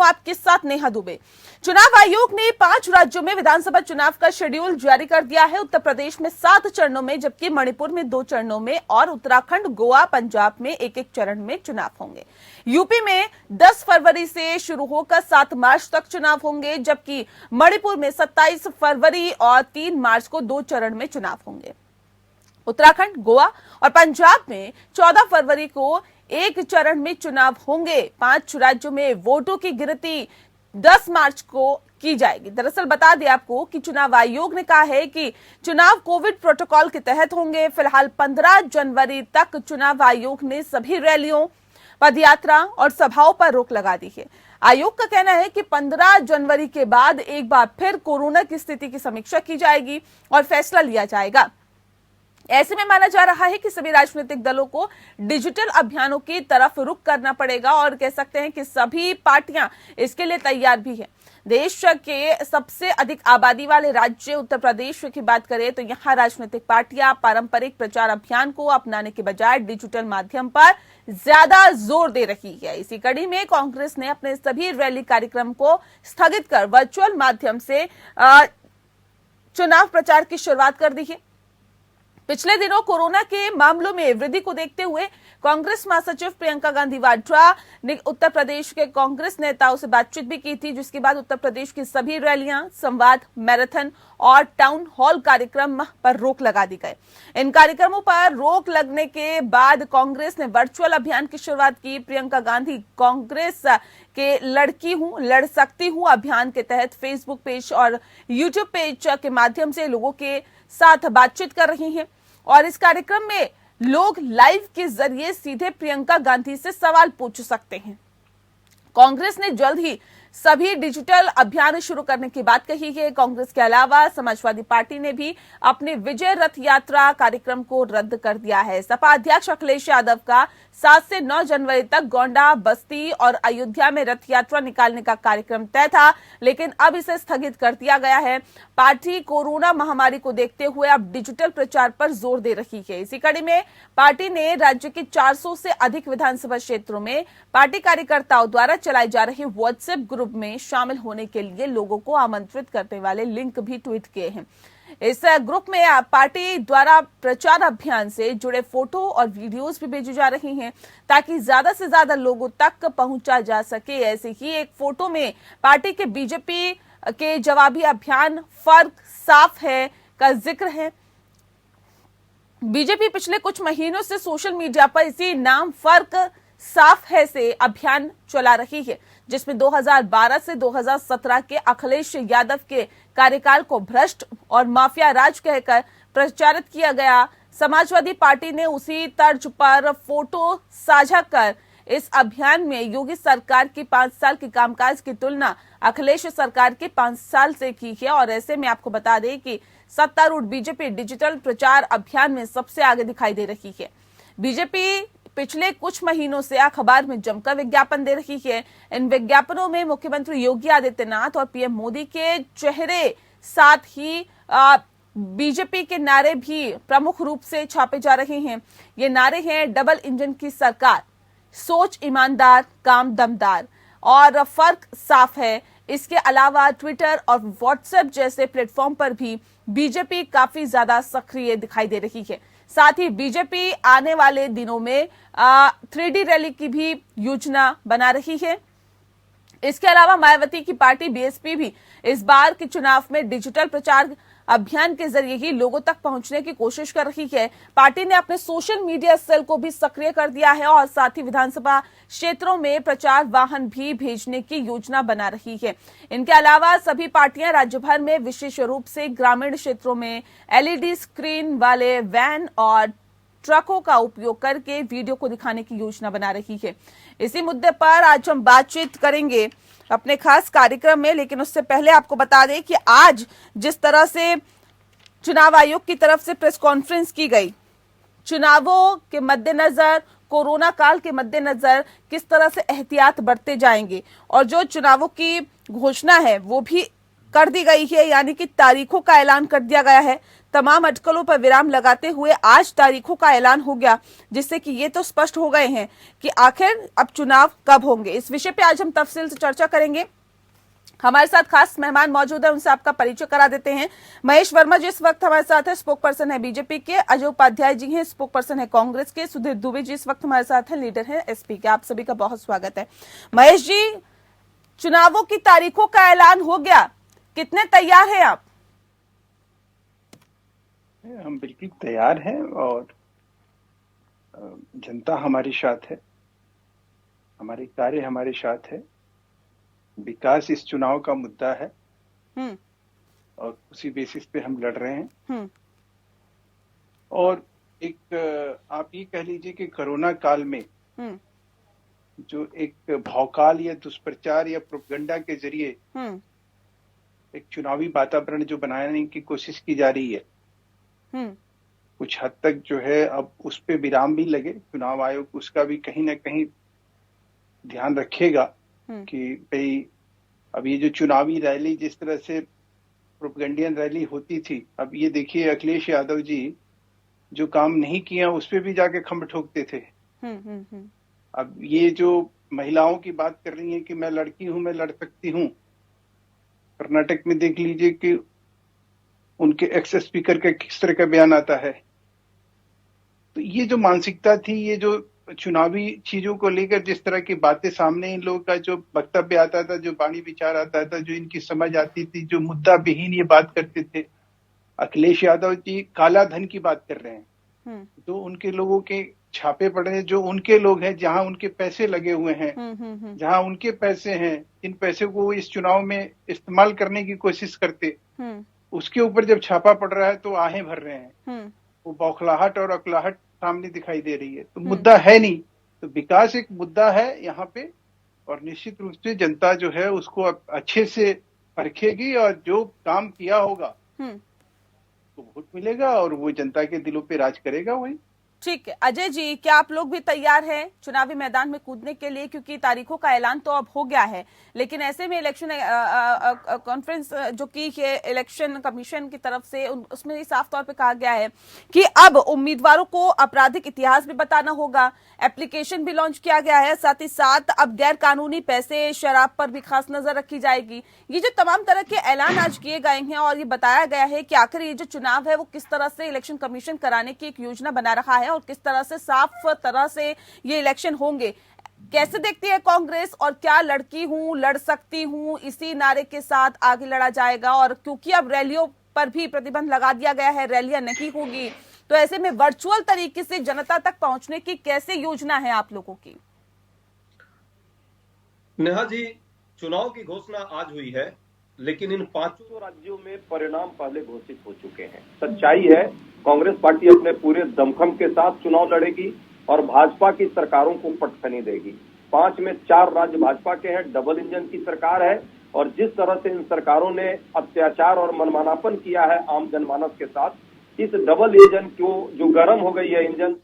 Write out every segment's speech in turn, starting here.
हूं आपके साथ नेहा दुबे। चुनाव आयोग ने 5 राज्यों में विधानसभा चुनाव का शेड्यूल जारी कर दिया है। उत्तर प्रदेश में 7 चरणों में, जबकि मणिपुर में 2 चरणों में और उत्तराखंड, गोवा, पंजाब में एक चरण में चुनाव होंगे। यूपी में 10 फरवरी से शुरू होकर 7 मार्च तक चुनाव होंगे, जबकि मणिपुर में 27 फरवरी और 3 मार्च को 2 चरण में चुनाव होंगे। उत्तराखंड, गोवा और पंजाब में 14 फरवरी को एक चरण में चुनाव होंगे। 5 राज्यों में वोटों की गिनती 10 मार्च को की जाएगी। दरअसल बता दें आपको कि चुनाव आयोग ने कहा है कि चुनाव कोविड प्रोटोकॉल के तहत होंगे। फिलहाल 15 जनवरी तक चुनाव आयोग ने सभी रैलियों, पदयात्रा और सभाओं पर रोक लगा दी है। आयोग का कहना है कि 15 जनवरी के बाद एक बार फिर कोरोना की स्थिति की समीक्षा की जाएगी और फैसला लिया जाएगा। ऐसे में माना जा रहा है कि सभी राजनीतिक दलों को डिजिटल अभियानों की तरफ रुख करना पड़ेगा और कह सकते हैं कि सभी पार्टियां इसके लिए तैयार भी हैं। देश के सबसे अधिक आबादी वाले राज्य उत्तर प्रदेश की बात करें तो यहां राजनीतिक पार्टियां पारंपरिक प्रचार अभियान को अपनाने के बजाय डिजिटल माध्यम पर ज्यादा जोर दे रही है। इसी कड़ी में कांग्रेस ने अपने सभी रैली कार्यक्रम को स्थगित कर वर्चुअल माध्यम से चुनाव प्रचार की शुरुआत कर दी है। पिछले दिनों कोरोना के मामलों में वृद्धि को देखते हुए कांग्रेस महासचिव प्रियंका गांधी वाड्रा ने उत्तर प्रदेश के कांग्रेस नेताओं से बातचीत भी की थी, जिसके बाद उत्तर प्रदेश की सभी रैलियां, संवाद, मैराथन और टाउन हॉल कार्यक्रम पर रोक लगा दी गई। इन कार्यक्रमों पर रोक लगने के बाद कांग्रेस ने वर्चुअल अभियान की शुरुआत की। प्रियंका गांधी कांग्रेस के लड़की हूं, लड़ सकती हूं अभियान के तहत फेसबुक पेज और यूट्यूब पेज के माध्यम से लोगों के साथ बातचीत कर रही हैं और इस कार्यक्रम में लोग लाइव के जरिए सीधे प्रियंका गांधी से सवाल पूछ सकते हैं। कांग्रेस ने जल्द ही सभी डिजिटल अभियान शुरू करने की बात कही है। कांग्रेस के अलावा समाजवादी पार्टी ने भी अपने विजय रथ यात्रा कार्यक्रम को रद्द कर दिया है। सपा अध्यक्ष अखिलेश यादव का 7 से 9 जनवरी तक गोंडा, बस्ती और अयोध्या में रथ यात्रा निकालने का कार्यक्रम तय था, लेकिन अब इसे स्थगित कर दिया गया है। पार्टी कोरोना महामारी को देखते हुए अब डिजिटल प्रचार पर जोर दे रही है। इसी कड़ी में पार्टी ने राज्य के 400 से अधिक विधानसभा क्षेत्रों में पार्टी कार्यकर्ताओं द्वारा चलाए जा रहे व्हाट्सएप ग्रुप में शामिल होने के लिए लोगों को आमंत्रित करने वाले लिंक भी ट्वीट किए हैं। इस ग्रुप में पार्टी द्वारा प्रचार अभियान से जुड़े फोटो और वीडियोस भी भेजी जा रही हैं ताकि ज्यादा से ज्यादा लोगों तक पहुंचा जा सके। ऐसे ही एक फोटो में पार्टी के बीजेपी के जवाबी अभियान फर्क साफ है का जिक्र है। बीजेपी पिछले कुछ महीनों से सोशल मीडिया पर इसी नाम फर्क साफ है से अभियान चला रही है, जिसमें 2012 से 2017 के अखिलेश यादव के कार्यकाल को भ्रष्ट और माफिया राज कहकर प्रचारित किया गया। समाजवादी पार्टी ने उसी तर्ज पर फोटो साझा कर इस अभियान में योगी सरकार की 5 साल के कामकाज की तुलना अखिलेश सरकार के 5 साल से की है। और ऐसे में आपको बता दें कि सत्तारूढ़ बीजेपी डिजिटल प्रचार अभियान में सबसे आगे दिखाई दे रही है। बीजेपी पिछले कुछ महीनों से अखबार में जमकर विज्ञापन दे रही है। इन विज्ञापनों में मुख्यमंत्री योगी आदित्यनाथ और पीएम मोदी के चेहरे, साथ ही बीजेपी के नारे भी प्रमुख रूप से छापे जा रहे हैं। ये नारे हैं डबल इंजन की सरकार, सोच ईमानदार, काम दमदार और फर्क साफ है। इसके अलावा ट्विटर और व्हाट्सएप जैसे प्लेटफॉर्म पर भी बीजेपी काफी ज्यादा सक्रिय दिखाई दे रही है। साथ ही बीजेपी आने वाले दिनों में 3D रैली की भी योजना बना रही है। इसके अलावा मायावती की पार्टी बीएसपी भी इस बार के चुनाव में डिजिटल प्रचार अभियान के जरिए ही लोगों तक पहुंचने की कोशिश कर रही है। पार्टी ने अपने सोशल मीडिया सेल को भी सक्रिय कर दिया है और साथ ही विधानसभा क्षेत्रों में प्रचार वाहन भी भेजने की योजना बना रही है। इनके अलावा सभी पार्टियां राज्य भर में विशेष रूप से ग्रामीण क्षेत्रों में एलईडी स्क्रीन वाले वैन और ट्रकों का उपयोग करके वीडियो को दिखाने की योजना बना रही है। इसी मुद्दे पर आज हम बातचीत करेंगे अपने खास कार्यक्रम में, लेकिन उससे पहले आपको बता दें कि आज जिस तरह से चुनाव आयोग की तरफ से प्रेस कॉन्फ्रेंस की गई, चुनावों के मद्देनजर, कोरोना काल के मद्देनजर किस तरह से एहतियात बरते जाएंगे और जो चुनावों की घोषणा है वो भी कर दी गई है, यानी कि तारीखों का ऐलान कर दिया गया है। तमाम अटकलों पर विराम लगाते हुए आज तारीखों का ऐलान हो गया, जिससे कि ये तो स्पष्ट हो गए हैं कि आखिर अब चुनाव कब होंगे। इस विषय पे आज हम तफसील से चर्चा करेंगे। हमारे साथ खास मेहमान मौजूद है, उनसे आपका परिचय करा देते हैं। महेश वर्मा जी इस वक्त हमारे साथ है, स्पोक पर्सन है बीजेपी के। अजय उपाध्याय जी हैं, स्पोक पर्सन है कांग्रेस के। सुधीर दुबे जी इस वक्त हमारे साथ हैं, लीडर है एसपी के। आप सभी का बहुत स्वागत है। महेश जी, चुनावों की तारीखों का ऐलान हो गया, कितने तैयार हैं आप? हम बिल्कुल तैयार हैं और जनता हमारे साथ है, हमारे कार्य हमारे साथ है, विकास इस चुनाव का मुद्दा है और उसी बेसिस पे हम लड़ रहे हैं। और एक आप ये कह लीजिए कि कोरोना काल में जो एक भौकाल या दुष्प्रचार या प्रोपेगेंडा के जरिए एक चुनावी वातावरण जो बनाने की कोशिश की जा रही है, कुछ हद तक जो है अब उस पे विराम भी लगे। चुनाव आयोग उसका भी कहीं ना कहीं ध्यान रखेगा कि भाई अब ये जो चुनावी रैली जिस तरह से प्रोपेगेंडियन रैली होती थी, अब ये देखिए अखिलेश यादव जी जो काम नहीं किया उस पे भी जाके खंभ ठोकते थे। अब ये जो महिलाओं की बात कर रही है कि मैं लड़की हूं, मैं लड़ सकती हूं, कर्नाटक में देख लीजिए कि उनके एक्स स्पीकर का किस तरह का बयान आता है। तो ये जो मानसिकता थी, ये जो चुनावी चीजों को लेकर जिस तरह की बातें सामने इन लोगों का जो वक्तव्य आता था, जो वाणी विचार आता था, जो इनकी समझ आती थी, जो मुद्दा विहीन ये बात करते थे। अखिलेश यादव जी काला धन की बात कर रहे हैं, तो उनके लोगों के छापे पड़ रहे हैं, जो उनके लोग हैं, जहां उनके पैसे लगे हुए हैं, जहां उनके पैसे हैं, इन पैसे को वो इस चुनाव में इस्तेमाल करने की कोशिश करते, उसके ऊपर जब छापा पड़ रहा है तो आहें भर रहे हैं। वो बौखलाहट और अकलाहट सामने दिखाई दे रही है। तो मुद्दा है नहीं, तो विकास एक मुद्दा है यहाँ पे और निश्चित रूप से जनता जो है उसको अच्छे से परखेगी और जो काम किया होगा तो वोट मिलेगा और वो जनता के दिलों पे राज करेगा। वही ठीक है। अजय जी, क्या आप लोग भी तैयार हैं चुनावी मैदान में कूदने के लिए? क्योंकि तारीखों का ऐलान तो अब हो गया है, लेकिन ऐसे में इलेक्शन कॉन्फ्रेंस जो की है इलेक्शन कमीशन की तरफ से, उसमें साफ तौर पे कहा गया है कि अब उम्मीदवारों को आपराधिक इतिहास भी बताना होगा। एप्लीकेशन भी लॉन्च किया गया है, साथ ही साथ अब गैर कानूनी पैसे, शराब पर भी खास नजर रखी जाएगी। ये जो तमाम तरह के ऐलान आज किए गए हैं और ये बताया गया है कि आखिर ये जो चुनाव है वो किस तरह से इलेक्शन कमीशन कराने की एक योजना बना रहा है और किस तरह से साफ तरह से ये इलेक्शन होंगे। कैसे देखती है कांग्रेस, और क्या लड़की हूं, लड़ सकती हूं, इसी नारे के साथ आगे लड़ा जाएगा? और क्योंकि अब रैलियों पर भी प्रतिबंध लगा दिया गया है, रैलियां नहीं होगी, तो ऐसे में वर्चुअल तरीके से जनता तक पहुंचने की कैसे योजना है आप लोगों की? नेहा जी, चुनाव की घोषणा आज हुई है, लेकिन इन 5 राज्यों में परिणाम पहले घोषित हो चुके हैं। सच्चाई है, कांग्रेस पार्टी अपने पूरे दमखम के साथ चुनाव लड़ेगी और भाजपा की सरकारों को पटखनी देगी। 5 में 4 राज्य भाजपा के हैं, डबल इंजन की सरकार है और जिस तरह से इन सरकारों ने अत्याचार और मनमानापन किया है आम जनमानस के साथ, इस डबल इंजन को जो गर्म हो गई है इंजन,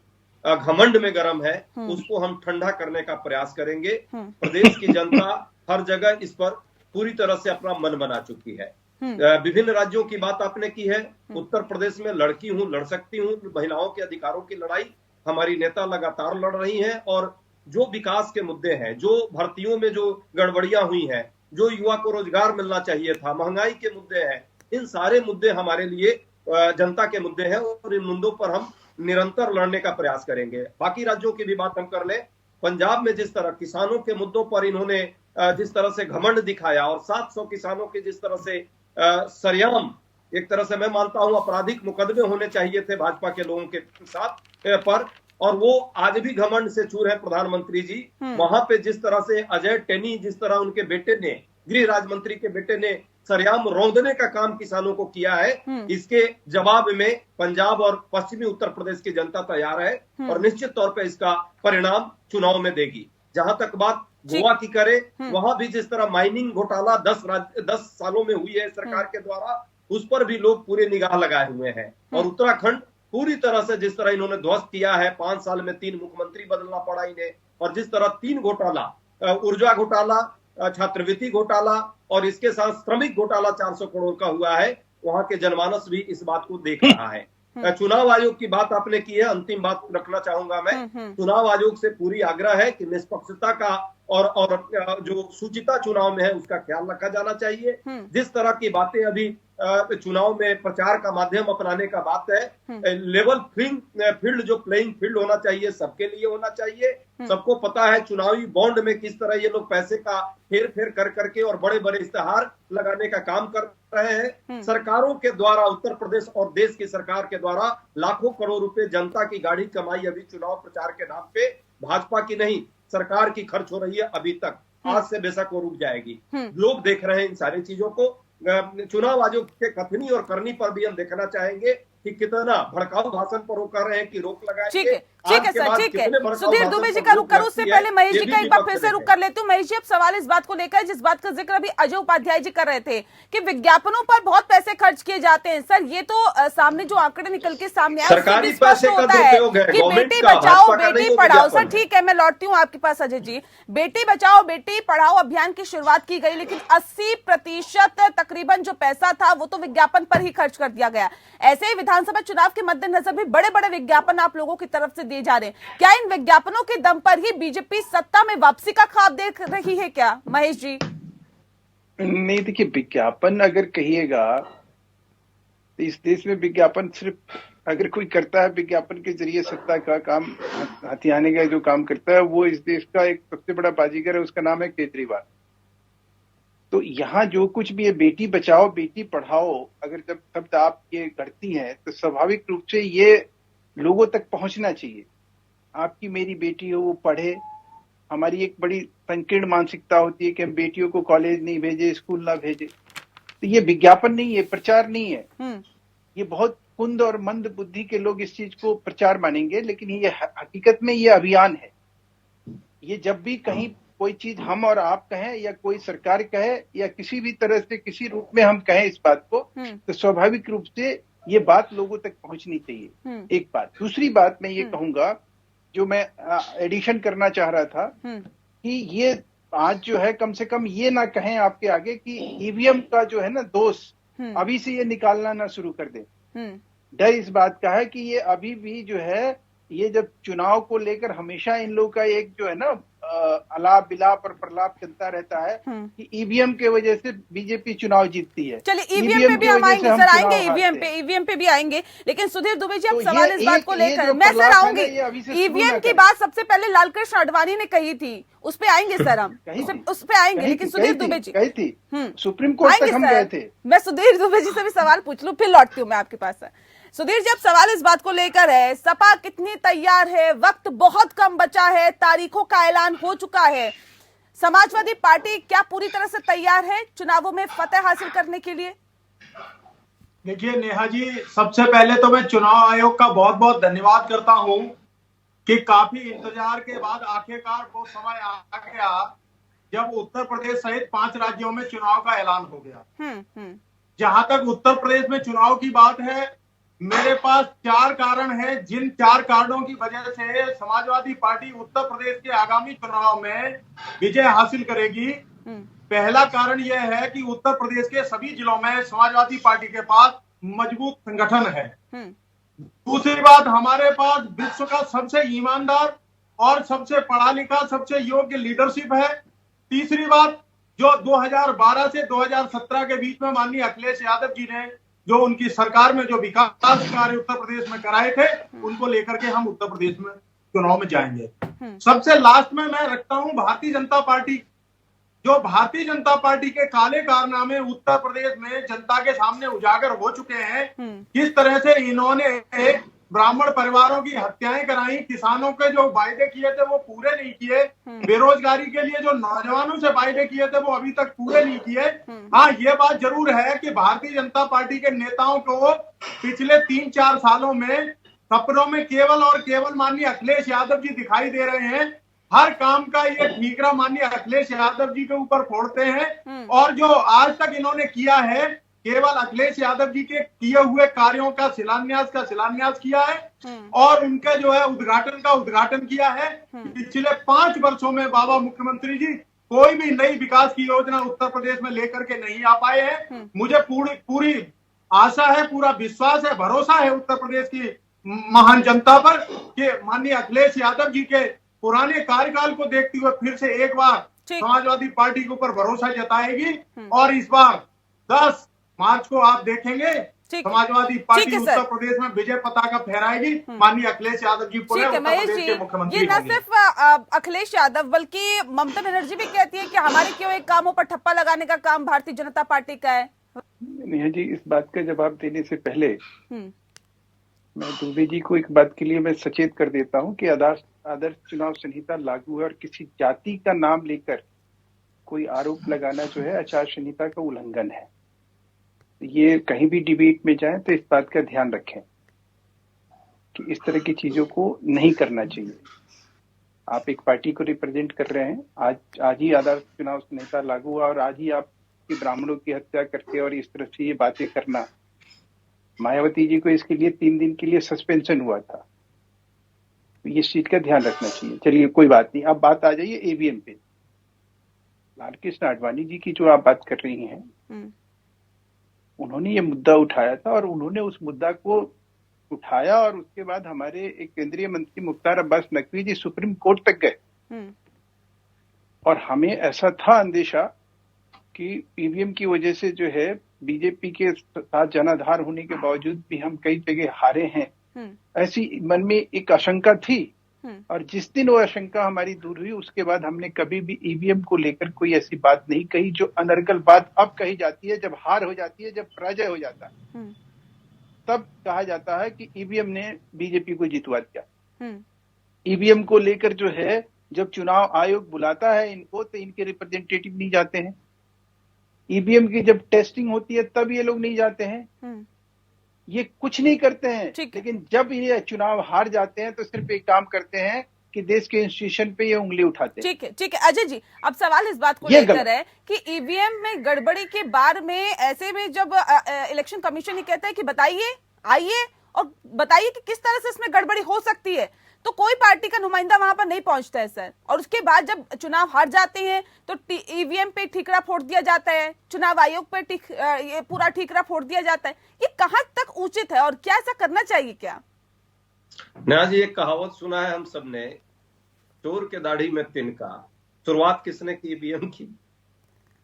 घमंड में गर्म है, उसको हम ठंडा करने का प्रयास करेंगे। प्रदेश की जनता हर जगह इस पर पूरी तरह से अपना मन बना चुकी है। विभिन्न राज्यों की बात आपने की है। उत्तर प्रदेश में लड़की हूं, लड़ सकती हूं, महिलाओं के अधिकारों की लड़ाई हमारी नेता लगातार लड़ रही हैं और जो विकास के मुद्दे हैं, जो भर्तियों में जो गड़बड़ियां हुई हैं, जो युवा को रोजगार मिलना चाहिए था, महंगाई के मुद्दे हैं, इन सारे मुद्दे हमारे लिए जनता के मुद्दे हैं और इन मुद्दों पर हम निरंतर लड़ने का प्रयास करेंगे। बाकी राज्यों की भी बात हम कर लें, पंजाब में जिस तरह किसानों के मुद्दों पर इन्होंने जिस तरह से घमंड दिखाया और 700 किसानों के जिस तरह से सरेआम, एक तरह से मैं मानता हूं आपराधिक मुकदमे होने चाहिए थे भाजपा के लोगों के साथ पर, और वो आज भी घमंड से चूर है प्रधानमंत्री जी। वहां पे जिस तरह से अजय टेनी, जिस तरह उनके बेटे ने, गृह राज्य मंत्री के बेटे ने सरेआम रौंदने का काम किसानों को किया है, इसके जवाब में पंजाब और पश्चिमी उत्तर प्रदेश की जनता तैयार है और निश्चित तौर पर इसका परिणाम चुनाव में देगी। जहां तक बात गोवा की करे, वहां भी जिस तरह माइनिंग घोटाला 10 सालों में हुई है सरकार के द्वारा, उस पर भी लोग पूरे निगाह लगाए हुए हैं। और उत्तराखंड पूरी तरह से जिस तरह इन्होंने ध्वस्त किया है, 5 साल में 3 मुख्यमंत्री बदलना पड़ा इन्हें, और जिस तरह 3 घोटाला, ऊर्जा घोटाला, छात्रवृत्ति घोटाला और इसके साथ श्रमिक घोटाला 400 करोड़ का हुआ है, वहां के जनमानस भी इस बात को देख रहा है। चुनाव आयोग की बात आपने की है, अंतिम बात रखना चाहूंगा मैं। चुनाव आयोग से पूरी आग्रह है कि निष्पक्षता का और जो शुचिता चुनाव में है उसका ख्याल रखा जाना चाहिए। जिस तरह की बातें अभी चुनाव में प्रचार का माध्यम अपनाने का बात है, लेवल फील्ड जो प्लेइंग फील्ड होना चाहिए सबके लिए होना चाहिए। सबको पता है चुनावी बॉन्ड में किस तरह ये लोग पैसे का हेर फेर कर करके और बड़े बड़े इश्तेहार लगाने का काम कर रहे हैं। सरकारों के द्वारा, उत्तर प्रदेश और देश की सरकार के द्वारा लाखों करोड़ रुपए जनता की गाढ़ी कमाई अभी चुनाव प्रचार के नाम पे भाजपा की नहीं सरकार की खर्च हो रही है अभी तक। आज से बेशक वो रुक जाएगी। लोग देख रहे हैं इन सारी चीजों को। चुनाव आयोग के कथनी और करनी पर भी हम देखना चाहेंगे कि कितना भड़काऊ भाषण पर वो कर रहे हैं कि रोक लगाएंगे। ठीक है सर, ठीक है। सुधीर दुबे जी का रुक करूं, उससे पहले महेश जी का एक बार फिर से रुक कर लेती हूँ। महेश जी, अब सवाल इस बात को लेकर जिस बात का जिक्र अभी अजय उपाध्याय जी कर रहे थे कि विज्ञापनों पर बहुत पैसे खर्च किए जाते हैं। सर, ये तो सामने जो आंकड़े निकल के सामने आए सरकारी पैसे का दुरुपयोग है कि बेटी बचाओ बेटी पढ़ाओ। सर ठीक है, मैं लौटती हूँ आपके पास अजय जी। बेटी बचाओ बेटी पढ़ाओ अभियान की शुरुआत की गई, लेकिन 80% तकरीबन जो पैसा था वो तो विज्ञापन पर ही खर्च कर दिया गया। ऐसे ही विधानसभा चुनाव के मद्देनजर भी बड़े बड़े विज्ञापन आप लोगों की तरफ से दिए जा रहे हैं। क्या इन विज्ञापनों के दम पर ही बीजेपी सत्ता में वापसी का ख्वाब देख रही है क्या महेश जी? नहीं, देखिए, विज्ञापन अगर कहिएगा तो इस देश में विज्ञापन सिर्फ अगर कोई करता है विज्ञापन के जरिए सत्ता का काम हथियाने का जो काम करता है वो इस देश का एक सबसे बड़ा बाजीगर है, उसका नाम है केजरीवाल। तो यहाँ जो कुछ भी है, बेटी बचाओ बेटी पढ़ाओ, अगर जब शब्द आप ये करती हैं तो स्वाभाविक रूप से ये लोगों तक पहुंचना चाहिए। आपकी मेरी बेटी हो, वो पढ़े। हमारी एक बड़ी संकीर्ण मानसिकता होती है कि हम बेटियों को कॉलेज नहीं भेजे, स्कूल ना भेजे। तो ये विज्ञापन नहीं है, प्रचार नहीं है। ये बहुत कुंद और मंद बुद्धि के लोग इस चीज को प्रचार मानेंगे, लेकिन ये हकीकत में ये अभियान है। ये जब भी कहीं कोई चीज हम और आप कहें या कोई सरकार कहे या किसी भी तरह से किसी रूप में हम कहें इस बात को, तो स्वाभाविक रूप से ये बात लोगों तक पहुंचनी चाहिए। एक बात। दूसरी बात मैं ये कहूंगा, जो मैं एडिशन करना चाह रहा था कि ये आज जो है कम से कम ये ना कहें आपके आगे कि ईवीएम का जो है ना दोष अभी से ये निकालना ना शुरू कर दे। डर इस बात का है कि ये अभी भी जो है, ये जब चुनाव को लेकर हमेशा इन लोगों का एक जो है ना अलाप बिलाप और प्रलाप चलता रहता है कि ईवीएम के वजह से बीजेपी चुनाव जीतती है। चलिए ईवीएम पे भी हम आएंगे सर, आएंगे ईवीएम पे भी आएंगे। लेकिन सुधीर दुबे जी, अब सवाल इस बात को लेकर मैं सर आऊंगी। ईवीएम की बात सबसे पहले लालकृष्ण आडवाणी ने कही थी, उस पे आएंगे सर, हम उस पे आएंगे। लेकिन सुधीर दुबे जी कही थी, सुप्रीम कोर्ट तक हम गए थे। मैं सुधीर दुबे जी से भी सवाल पूछ लूं, फिर लौटती हूँ मैं आपके पास। सुधीर जी, अब सवाल इस बात को लेकर है, सपा कितनी तैयार है? वक्त बहुत कम बचा है, तारीखों का ऐलान हो चुका है। समाजवादी पार्टी क्या पूरी तरह से तैयार है चुनावों में फतेह हासिल करने के लिए? देखिए नेहा जी, सबसे पहले तो मैं चुनाव आयोग का बहुत बहुत धन्यवाद करता हूं कि काफी इंतजार के बाद आखिरकार वो समय आ गया जब उत्तर प्रदेश सहित 5 राज्यों में चुनाव का ऐलान हो गया। जहां तक उत्तर प्रदेश में चुनाव की बात है, मेरे पास 4 कारण हैं जिन 4 कारणों की वजह से समाजवादी पार्टी उत्तर प्रदेश के आगामी चुनाव में विजय हासिल करेगी। पहला कारण यह है कि उत्तर प्रदेश के सभी जिलों में समाजवादी पार्टी के पास मजबूत संगठन है। दूसरी बात, हमारे पास विश्व का सबसे ईमानदार और सबसे पढ़ा लिखा, सबसे योग्य लीडरशिप है। तीसरी बात, जो 2012 से 2017 के बीच में माननीय अखिलेश यादव जी ने जो उनकी सरकार में जो विकास कार्य उत्तर प्रदेश में कराए थे, उनको लेकर के हम उत्तर प्रदेश में चुनाव में जाएंगे। सबसे लास्ट में मैं रखता हूं भारतीय जनता पार्टी। जो भारतीय जनता पार्टी के काले कारनामे उत्तर प्रदेश में जनता के सामने उजागर हो चुके हैं, किस तरह से इन्होंने ब्राह्मण परिवारों की हत्याएं कराई, किसानों के जो वायदे किए थे वो पूरे नहीं किए, बेरोजगारी के लिए जो नौजवानों से वायदे किए थे वो अभी तक पूरे नहीं किए। हाँ, ये बात जरूर है कि भारतीय जनता पार्टी के नेताओं को पिछले 3-4 सालों में सपनों में केवल और केवल माननीय अखिलेश यादव जी दिखाई दे रहे हैं। हर काम का ये ठीकरा माननीय अखिलेश यादव जी के ऊपर फोड़ते हैं, और जो आज तक इन्होंने किया है केवल अखिलेश यादव जी के किए हुए कार्यों का शिलान्यास किया है, और उनके जो है उद्घाटन किया है। पिछले 5 वर्षों में बाबा मुख्यमंत्री जी कोई भी नई विकास की योजना उत्तर प्रदेश में लेकर के नहीं आ पाए हैं। मुझे पूरी आशा है, पूरा विश्वास है, भरोसा है उत्तर प्रदेश की महान जनता पर कि माननीय अखिलेश यादव जी के पुराने कार्यकाल को देखते हुए फिर से एक बार समाजवादी पार्टी के ऊपर भरोसा जताएगी और इस बार 10 मार्च को आप देखेंगे समाजवादी पार्टी उत्तर प्रदेश में विजय पताका फहराएगी। माननीय अखिलेश यादव जी उत्तर प्रदेश के मुख्यमंत्री। ये न सिर्फ अखिलेश यादव बल्कि ममता बनर्जी भी कहती है कि हमारे क्यों एक कामों पर ठप्पा लगाने का काम भारतीय जनता पार्टी का है। नेहा जी, इस बात का जवाब देने से पहले मैं दुबे जी को एक बात के लिए मैं सचेत कर देता हूं कि आदर्श चुनाव संहिता लागू है और किसी जाति का नाम लेकर कोई आरोप लगाना जो है आचार संहिता का उल्लंघन है। ये कहीं भी डिबेट में जाए तो इस बात का ध्यान रखें कि इस तरह की चीजों को नहीं करना चाहिए। आप एक पार्टी को रिप्रेजेंट कर रहे हैं, आज ही आदर्श चुनाव संहिता लागू हुआ और आज ही आप ब्राह्मणों की हत्या करके और इस तरह से ये बातें करना, मायावती जी को इसके लिए 3 दिन के लिए सस्पेंशन हुआ था। तो ये चीज का ध्यान रखना चाहिए। चलिए कोई बात नहीं, अब बात आ जाइए ईवीएम पे। लालकृष्ण आडवाणी जी की जो आप बात कर रही हैं, उन्होंने ये मुद्दा उठाया था और उन्होंने उस मुद्दा को उठाया और उसके बाद हमारे एक केंद्रीय मंत्री मुख्तार अब्बास नकवी जी सुप्रीम कोर्ट तक गए और हमें ऐसा था अंदेशा कि ईवीएम की वजह से जो है बीजेपी के साथ जनाधार होने के बावजूद भी हम कई जगह हारे हैं, ऐसी मन में एक आशंका थी। और जिस दिन वो आशंका हमारी दूर हुई उसके बाद हमने कभी भी ईवीएम को लेकर कोई ऐसी बात नहीं कही जो अनर्गल बात अब कही जाती है। जब हार हो जाती है, जब पराजय हो जाता है, तब कहा जाता है कि ईवीएम ने बीजेपी को जितवा दिया। ईवीएम को लेकर जो है जब चुनाव आयोग बुलाता है इनको तो इनके रिप्रेजेंटेटिव नहीं जाते हैं। ईवीएम की जब टेस्टिंग होती है तब ये लोग नहीं जाते हैं। ये कुछ नहीं करते हैं। लेकिन जब ये चुनाव हार जाते हैं तो सिर्फ एक काम करते हैं कि देश के इंस्टीट्यूशन पे ये उंगली उठाते हैं। ठीक है अजय जी, अब सवाल इस बात को लेकर है कि ईवीएम में गड़बड़ी के बारे में ऐसे में जब इलेक्शन कमीशन ही कहता है कि बताइए, आइए और बताइए कि किस तरह से इसमें गड़बड़ी हो सकती है, तो कोई पार्टी का नुमाइंदा वहां पर नहीं पहुंचता है सर। और उसके बाद जब चुनाव हार जाते हैं तो ईवीएम पे ठीकरा फोड़ दिया जाता है, चुनाव आयोग पे ये पूरा ठीकरा फोड़ दिया जाता है। ये कहां तक उचित है और क्या ऐसा करना चाहिए क्या? नेहा जी, एक कहावत सुना है हम सबने, चोर के दाढ़ी में तिनका। शुरुआत किसने की ईवीएम की?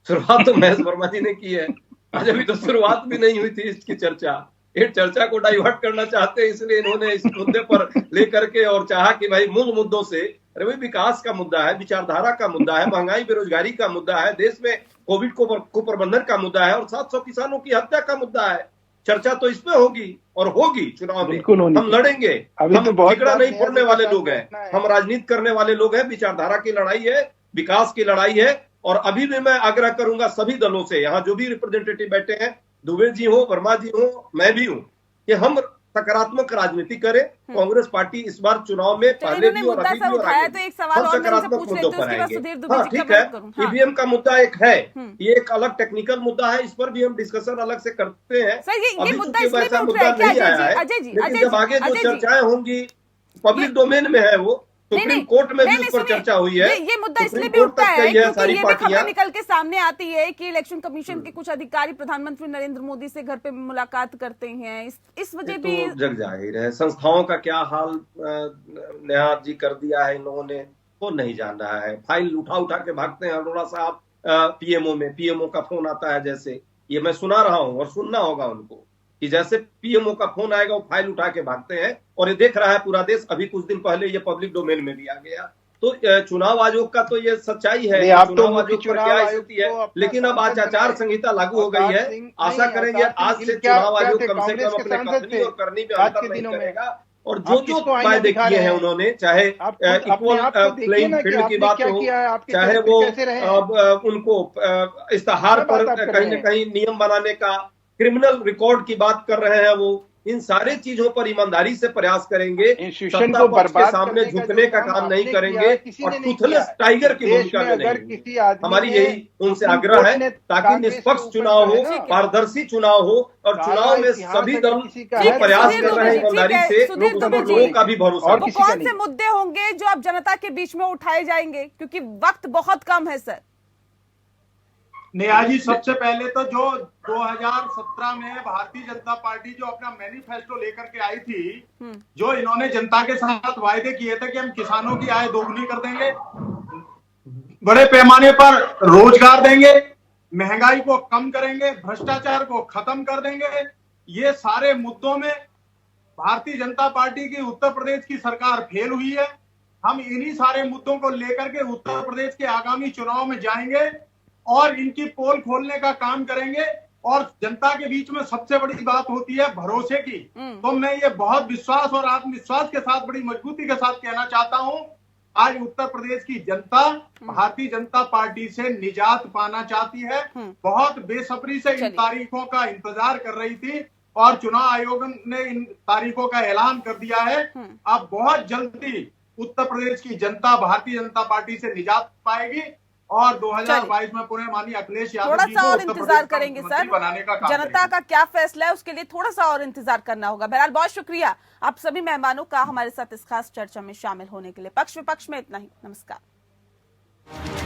शुरुआत तो महेश वर्मा जी ने की है। आज अभी तो शुरुआत भी नहीं हुई थी इसकी चर्चा। ये चर्चा को डाइवर्ट करना चाहते हैं, इसलिए इन्होंने इस मुद्दे पर लेकर के और चाहा कि भाई मूल मुद्दों से, अरे भाई विकास का मुद्दा है, विचारधारा का मुद्दा है, महंगाई बेरोजगारी का मुद्दा है, देश में कोविड को प्रबंधन का मुद्दा है और 700 किसानों की हत्या का मुद्दा है। चर्चा तो इसमें होगी और होगी चुनाव में। हम लड़ेंगे, हम ठिकरा नहीं फोड़ने वाले लोग हैं, हम राजनीति करने वाले लोग हैं। विचारधारा की लड़ाई है, विकास की लड़ाई है। और अभी भी मैं आग्रह करूंगा सभी दलों से, यहाँ जो भी रिप्रेजेंटेटिव बैठे हैं, दुबे जी हो, वर्मा जी हो, मैं भी हूं, कि हम सकारात्मक राजनीति करें। कांग्रेस पार्टी इस बार चुनाव में पहले भी और अभी भी और आगे भी हम सकारात्मक मुद्दों पर आएंगे। हाँ ठीक है, ईवीएम का मुद्दा एक है, ये एक अलग टेक्निकल मुद्दा है, इस पर भी हम डिस्कशन अलग से करते हैं। अभी चूंकि वैसा मुद्दा नहीं आया है, लेकिन जब आगे जो चर्चाएं होंगी पब्लिक डोमेन में है, वो सुप्रीम कोर्ट में भी उस पर चर्चा हुई है। ये मुद्दा इसलिए भी उठता है क्योंकि ये भी खबर निकल के सामने आती है कि इलेक्शन कमीशन के कुछ अधिकारी प्रधानमंत्री नरेंद्र मोदी से घर पे मुलाकात करते हैं। इस वजह भी तो जग जाहिर है। संस्थाओं का क्या हाल नेहा जी कर दिया है इन लोगों ने, वो नहीं जान रहा है। फाइल उठा के भागते हैं अरोड़ा साहब पीएमओ का फोन आता है, जैसे ये मैं सुना रहा हूं और सुनना होगा उनको कि जैसे पीएमओ का फोन आएगा वो फाइल उठा के भागते हैं। और ये देख रहा है पूरा देश। अभी कुछ दिन पहले ये पब्लिक डोमेन में भी आ गया। तो चुनाव आयोग का तो ये सच्चाई है, चुनाव आयोग पर क्या स्थिति है। लेकिन अब आज आचार संहिता लागू हो गई है, आशा करेंगे आज से चुनाव आयोग कम से कम अपने कथनी और करनी में अंतर नहीं करेगा। और जो वायदे किए हैं उन्होंने, चाहे इक्वल प्लेइंग फील्ड की बात हो, चाहे वो उनको इश्तेहार पर कहीं न कहीं नियम बनाने का, क्रिमिनल रिकॉर्ड की बात कर रहे हैं, वो इन सारे चीजों पर ईमानदारी से प्रयास करेंगे। सत्ता पक्ष के सामने झुकने का काम नहीं करेंगे और टूथलेस टाइगर की भूमिका में नहीं। हमारी यही उनसे आग्रह है ताकि निष्पक्ष चुनाव हो, पारदर्शी चुनाव हो और चुनाव में सभी दल जो प्रयास कर रहे हैं ईमानदारी से, लोगों का भी भरोसा। कौन से मुद्दे होंगे जो अब जनता के बीच में उठाए जाएंगे, क्योंकि वक्त बहुत कम है सर? नेहा जी, सबसे पहले तो जो 2017 में भारतीय जनता पार्टी जो अपना मैनिफेस्टो लेकर के आई थी, जो इन्होंने जनता के साथ वायदे किए थे कि हम किसानों की आय दोगुनी कर देंगे, बड़े पैमाने पर रोजगार देंगे, महंगाई को कम करेंगे, भ्रष्टाचार को खत्म कर देंगे, ये सारे मुद्दों में भारतीय जनता पार्टी की उत्तर प्रदेश की सरकार फेल हुई है। हम इन्हीं सारे मुद्दों को लेकर के उत्तर प्रदेश के आगामी चुनाव में जाएंगे और इनकी पोल खोलने का काम करेंगे। और जनता के बीच में सबसे बड़ी बात होती है भरोसे की। तो मैं ये बहुत विश्वास और आत्मविश्वास के साथ बड़ी मजबूती के साथ कहना चाहता हूं, आज उत्तर प्रदेश की जनता भारतीय जनता पार्टी से निजात पाना चाहती है, बहुत बेसब्री से इन तारीखों का इंतजार कर रही थी और चुनाव आयोग ने इन तारीखों का ऐलान कर दिया है। अब बहुत जल्दी उत्तर प्रदेश की जनता भारतीय जनता पार्टी से निजात पाएगी और 2022 में पुनः माननीय अखिलेश यादव थोड़ा जी सा को और उत्तर इंतजार प्रदेश का करेंगे मुख्यमंत्री सर, बनाने का काम जनता करेंगे। का क्या फैसला है उसके लिए थोड़ा सा और इंतजार करना होगा। बहरहाल बहुत शुक्रिया आप सभी मेहमानों का हमारे साथ इस खास चर्चा में शामिल होने के लिए। पक्ष विपक्ष में इतना ही। नमस्कार।